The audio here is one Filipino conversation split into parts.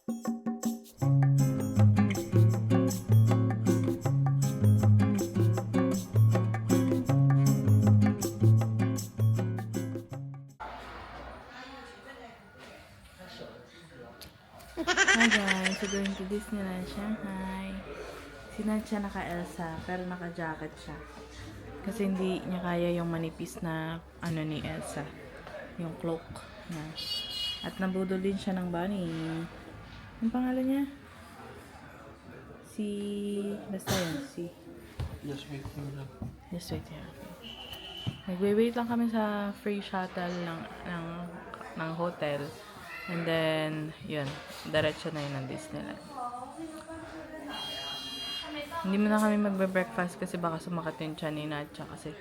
Hi guys, we're going to Disneyland Shanghai. Sinad siya naka-Elsa, pero naka-jacket siya. Kasi hindi niya kaya yung manipis na ano ni Elsa. Yung cloak niya. At nabudol din siya ng bunny. Ang pangalan niya? Basta yan, Just wait for lang. Just wait, yeah. Nagwe-wait lang kami sa free shuttle ng hotel. And then, yun, diretso na yun ng Disneyland. Hindi mo na kami magbe-breakfast kasi baka sumakat yung tiyan ni Natcha kasi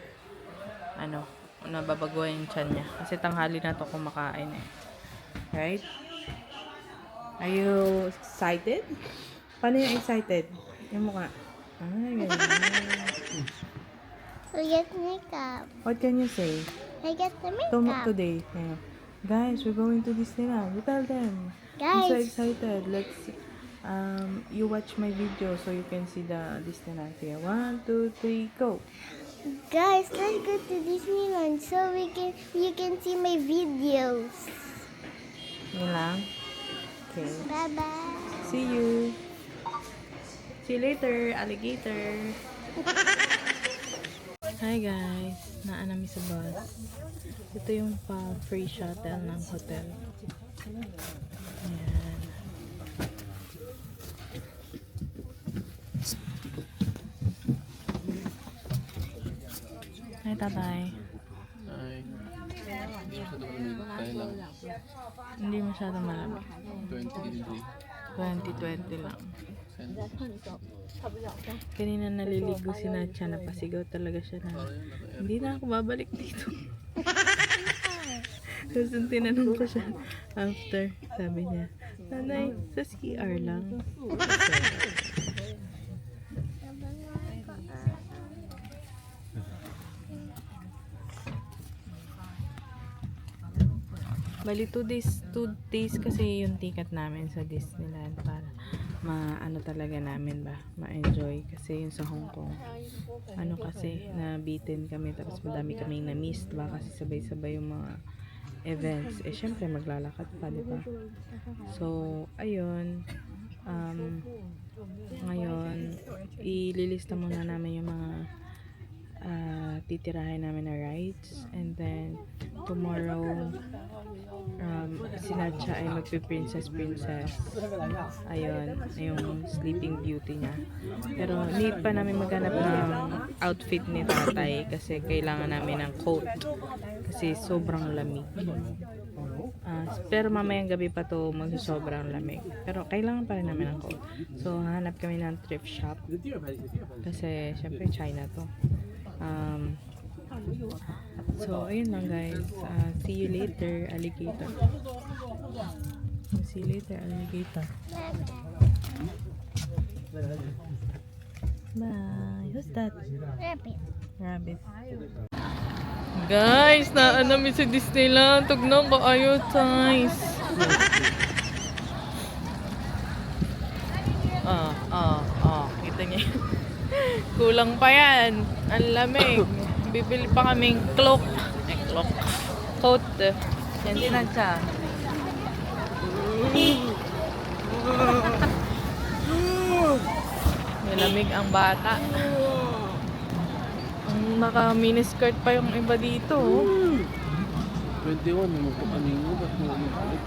nababago yung tiyan niya. Kasi tanghali na to kumakain eh. Right? Are you excited? Paano yung excited? Yung mukha. Ganyan. I get makeup. What can you say? I get the makeup. Today. Yeah. Guys, we're going to Disneyland. You tell them. I'm so Guys, excited. Let's you watch my video so you can see the Disneyland here. 1, 2, 3, go. guys, let's go to Disneyland so you can see my videos. Yun lang. Okay. Bye bye. See you. See you later, alligator. Hi guys, naanami sa bus. Ito yung free shuttle ng hotel. Ayan. Hi tatay. Ay. Masyado malamig. Kaya lang. Hindi masyadong malamig. 20 degree. 2020 lang. Kanina naliligo si Natcha, napasigaw talaga siya na hindi na ako babalik dito. Tapos nung tinanong ko siya after, sabi niya, nanay, sa CR lang. Bali 2 days kasi yung ticket namin sa Disneyland para maano talaga namin ba, ma-enjoy kasi yung sa Hong Kong kasi nabitin kami tapos madami kaming na-miss ba kasi sabay-sabay yung mga events syempre maglalakad pa, di ba? So ayun, ngayon ililista muna namin yung mga titirahin namin na rides and then tomorrow si Natcha ay magpi-princess ayun, yung sleeping beauty niya pero need pa namin maghanap ng outfit ni tatay kasi kailangan namin ng coat kasi sobrang lamig pero mamayang gabi pa to magsosobrang lamig pero kailangan pa rin namin ng coat so hanap kami ng thrift shop kasi syempre China to. So, ayun lang guys. See you later, alligator. See you later, alligator. Bye. Who's that? Rabbit. Rabbit. Guys, naanami sa Disneyland. Tugnaw ko ayo, guys. Kita niya. Kulang pa yan. Ang lamig. Bibili pa kaming cloak. Coat. Yan din na siya. Malamig ang bata. Ang naka miniskirt pa yung iba dito. 21, mo ko kanino ba mo balik?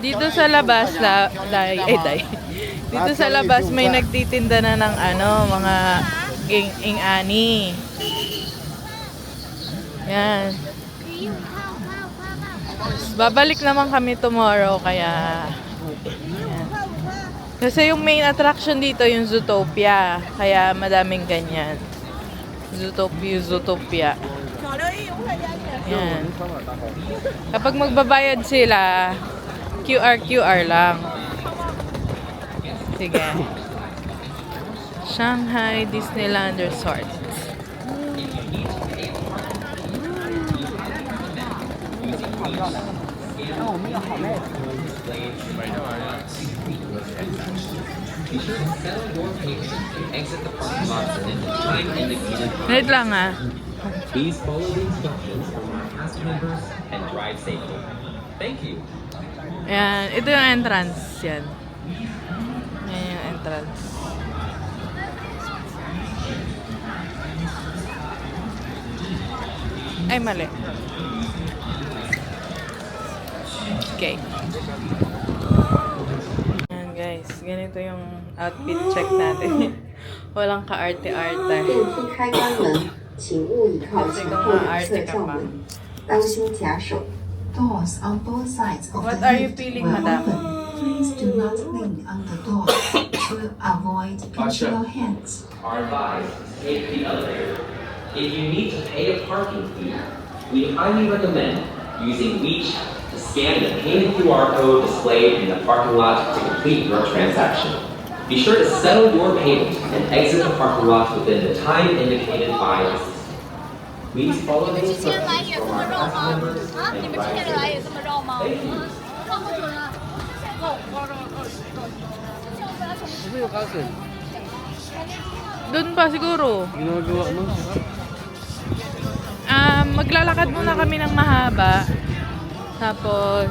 Dito sa labas dito sa labas may nagtitinda na ng mga ing-ani. Yan. Babalik naman kami tomorrow kaya yan. Kasi yung main attraction dito yung Zootopia kaya madaming ganyan. Zootopia. Yan. Kapag magbabayad sila QR lang. Sige. Shanghai Disneyland Resort. Wait lang ah. Please follow the instructions from our cast members and drive safely. Thank you. Ayan, ito yung entrance. Yan. Yan yung entrance. Ay, mali. Okay. Ayan guys, ganito yung outfit check natin. Walang ka-arte-arte. 电梯开关门，请勿倚靠前后两侧撞门，当心夹手。 Doors on both sides of What the are you lift feeling, will madam? open. Please do not lean on the door to avoid pinching your hands. R5, take the elevator. If you need to pay a parking fee, we highly recommend using WeChat to scan the payment QR code displayed in the parking lot to complete your transaction. Be sure to settle your payment and exit the parking lot within the time indicated by the system. Please follow the instructions from our cast members and drive safely. Thank you. Ano yung castle? Doon pa siguro. Ginagawa mo? Maglalakad muna kami ng mahaba. Tapos,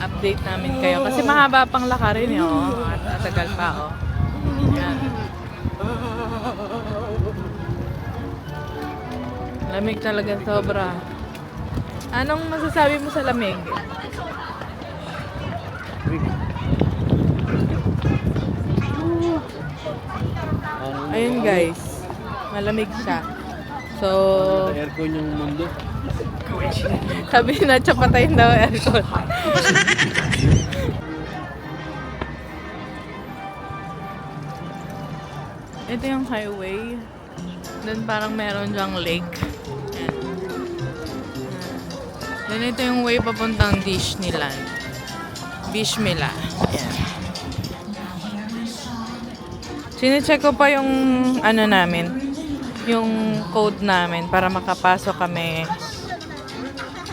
update namin kayo. Kasi mahaba pang lakarin eh, oh. At tagal pa, oh. Yan. Lamig talaga sobra. Anong masasabi mo sa lamig? Ayun guys, malamig siya. So, Aircon yung mundo. sabi ni Nacho patayin daw ang aircon. Ito yung highway. Then parang meron dyang lake. Ayan. Then ito yung way papuntang Disneyland. Bishmila. Ayan. Sine-check ko pa yung namin, yung code namin para makapasok kami.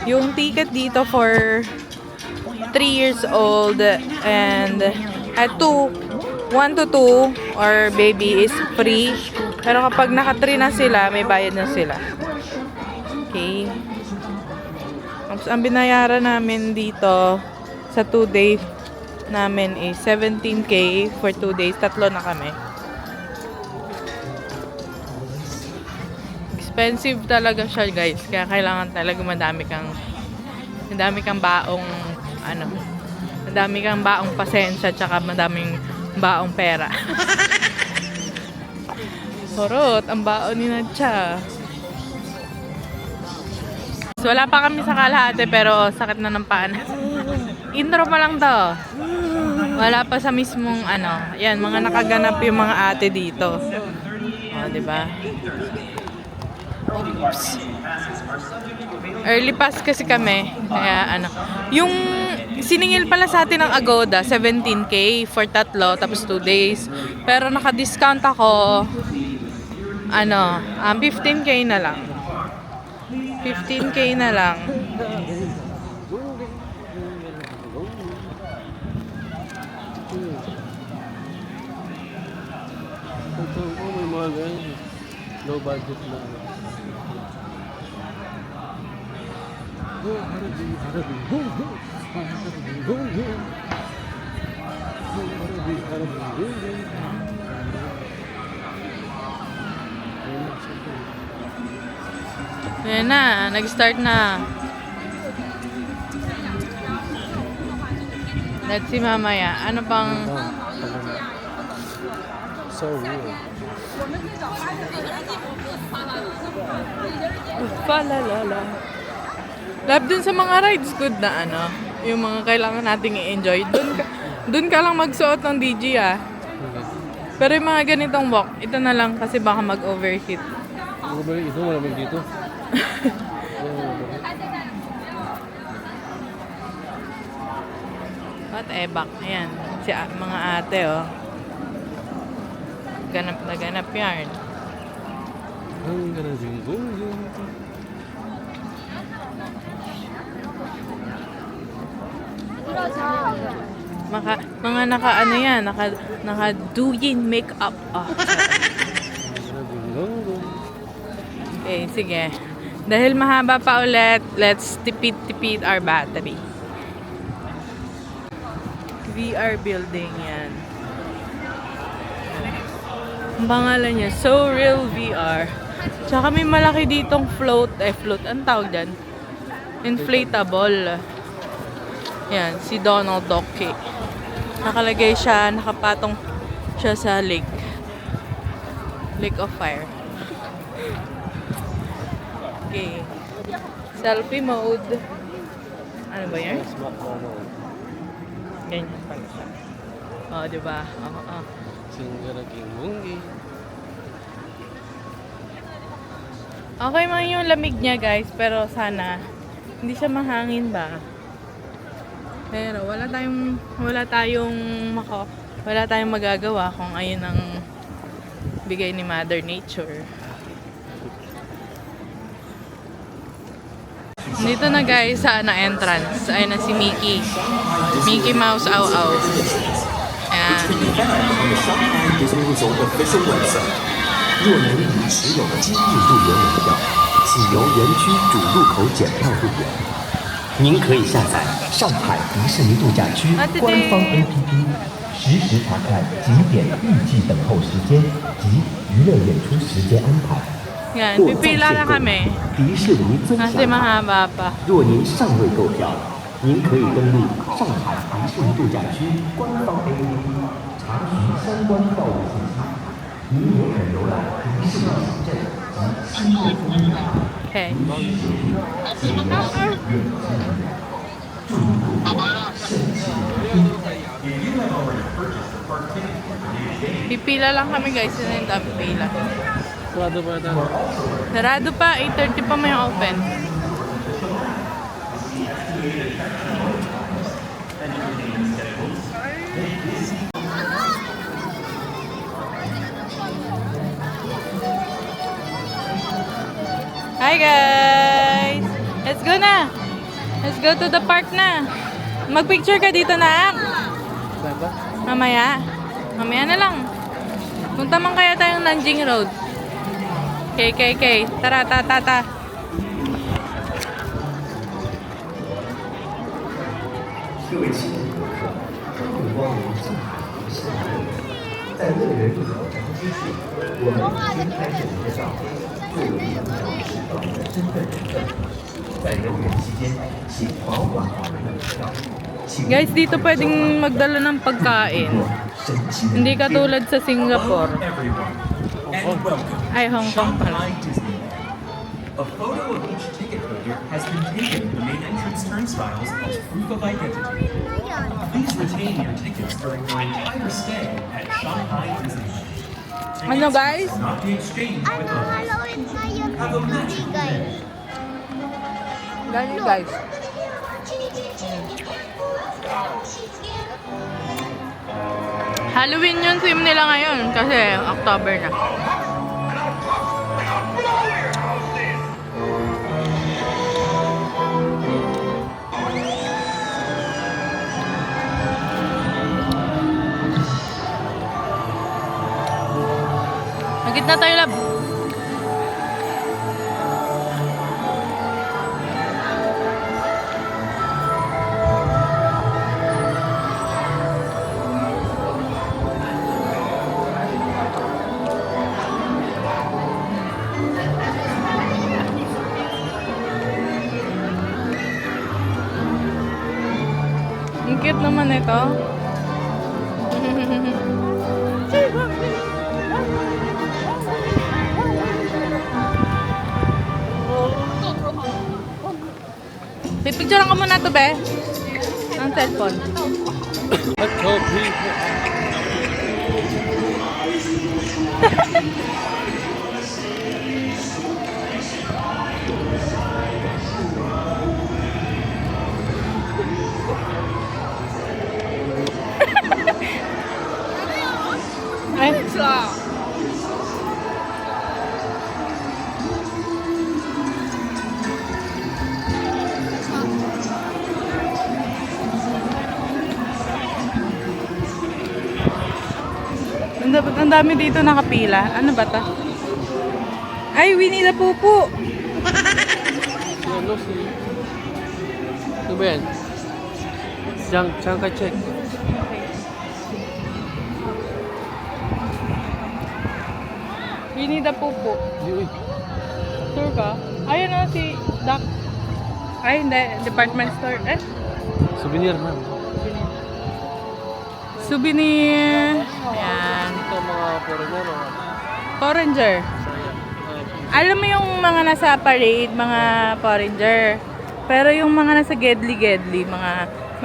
Yung ticket dito for 3 years old and at 1 to 2 or baby is free. Pero kapag naka 3 na sila, may bayad na sila. Okay. Tapos ang binayaran namin dito sa 2 days namin is 17K for 2 days. 3 na kami. Expensive talaga siya guys. Kaya kailangan talaga madami kang baong madami kang baong pasensya tsaka madaming baong pera. Horot, ang baon ni Natcha. So, wala pa kami sa kalahati pero sakit na ng paan. Intro pa lang to. Wala pa sa mismong yan, mga nakaganap yung mga ate dito. O, diba? Oops. Early pass kasi kami. Kaya yung siningil pala sa atin ng Agoda, 17K for 3, tapos 2 days. Pero naka-discount ako, 15K na lang. 15K na lang. Ito, may mga ganyan. Low budget na. Harabi. Ayan na, nag-start na. Let's see mamaya. Ano pang... So weird. Palalala. Love dun sa mga rides, good na yung mga kailangan nating i-enjoy. Dun ka lang magsuot ng DJ Pero yung mga ganitong walk, ito na lang kasi baka mag-overheat. Ano ba ito? Malamig dito. What ebak? Ayan. Si mga ate, oh. Ganap na ganap yarn. Ang ganda din. Mga naka ano yan, naka doyin makeup. Oh. Okay, sige. Dahil mahaba pa ulit, let's tipid our battery. VR building yan. Ang pangalan niya, So Real VR. Tsaka may malaki ditong float, ang tawag dyan? Inflatable. Yan, si Donald Duck. Nakalagay siya, nakapatong siya sa lake. Lake of Fire. Okay. Selfie mode. Ano ba yan? Ganyan pala siya. Oh, diba? Oo. Singaraking munggi. Okay man yung lamig niya, guys. Pero sana, hindi siya mahangin ba? Pero wala tayong magagawa kung ayun ang bigay ni Mother Nature. Dito na guys sa entrance. Ayun na si Mickey. Mickey Mouse Au Au. Ayan. on the Shanghai Disney Resort official website。若您已持有今日入园门票，请由园区主入口检票入园。您可以下载上海迪士尼度假区官方 APP， 实时查看景点预计等候时间及娱乐演出时间安排。 Yan, pipila na kami. 迪士尼尊享 Kasi 卡。 mahaba pa. 若您尚未购票，您可以登录上海迪士尼度假区官方 APP， 查询相关票务信息。您也可浏览迪士尼小镇及新的风景。 Okay. Pipila lang kami guys, yun yung dami pila. Sarado pa ito. Sarado pa, 8:30 pa may open. Hi guys! Let's go na! Let's go to the park na! Magpicture ka dito na! Diba? Mamaya. Mamaya na lang. Punta man kaya tayong Nanjing Road. KKK. Tara, ta. 各位亲爱的游客，欢迎光临上海迪士尼乐园。在乐园入口展之处，我们已经拍摄您的照片，作为您展示到您的身份认证。在游园期间，请保管好您的门票。 Guys, dito pwedeng magdala ng pagkain. Hindi katulad sa Singapore. Ay, Hong Kong pala. A photo of each ticket holder has been taken at the main entrance turnstiles as proof of identity. Please retain your tickets during your entire stay at Shanghai Disneyland. Ano guys? Tickets will not be exchanged with others. Halloween pa yung bigay. Ganyan guys. Halloween yung theme nila ngayon kasi October na. Magit na tayo, lab. Ang cute naman ito. Pipicturean ko muna to, be. Ang cellphone. Let's go, people. Ay, Ang dami dito nakapila. Ano ba ta? Ay, Winnie the Pooh. Ano si... Ano ba yan? Chiang Kai-shek. Winnie the Pooh. Uy. Sure ka? Ayun na si Doc. Ay, hindi. Department store. Souvenir, ma'am. Souvenir. Ayan. Ito mga foreigner, o? Foreigner. Alam mo yung mga nasa parade, mga foreigner. Pero yung mga nasa gedli, mga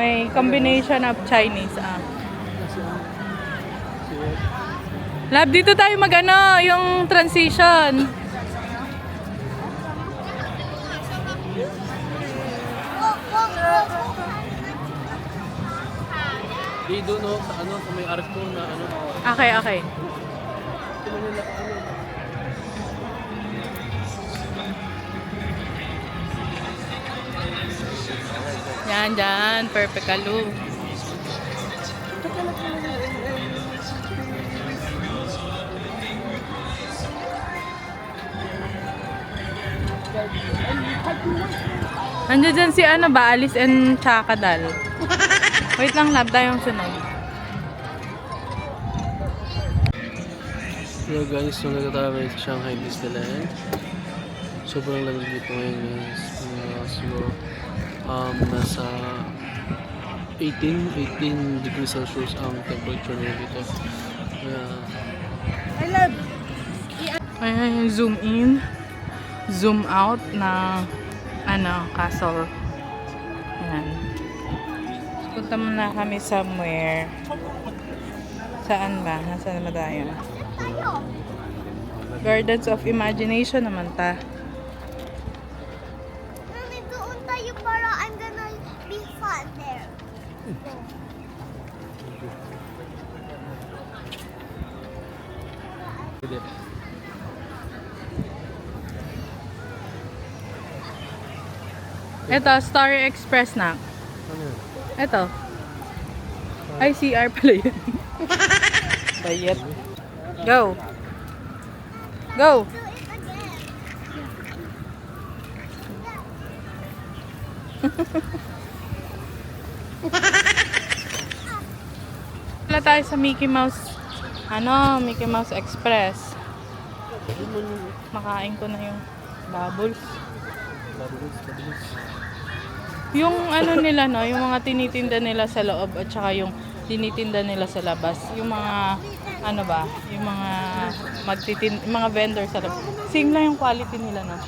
may combination of Chinese. Lab, dito tayo magano yung transition. Di doon, no? Sa ano, sa may arko na ano. Okay, okay. Yan, dyan. Perfect kalu. Nandiyan dyan si ano ba? Alice and Chakadal. Wait lang, lab tayong sunod. Hello guys, so nagtatawag sa Shanghai Disneyland. Sobrang lamig dito ngayon guys. Siguro nasa 18 degrees Celsius ang temperature nila dito. Ay, zoom in, zoom out na ano, castle. Ayan. Punta muna kami somewhere. Saan ba? Nasaan ba tayo? Gardens of Imagination naman ta. Mami, doon tayo para I'm gonna be fun there. Ito, Starry Express na. Ano yun? Ito. ICR pala yun. Bayet. Go. Go. Do it again. Wala tayo sa Mickey Mouse, Mickey Mouse Express. Makain ko na yung bubbles. Yung ano nila, no, yung mga tinitinda nila sa loob at saka yung tinitinda nila sa labas. Yung mga, ano ba, yung mga yung mga vendor sa labas. Same lang yung quality nila, no.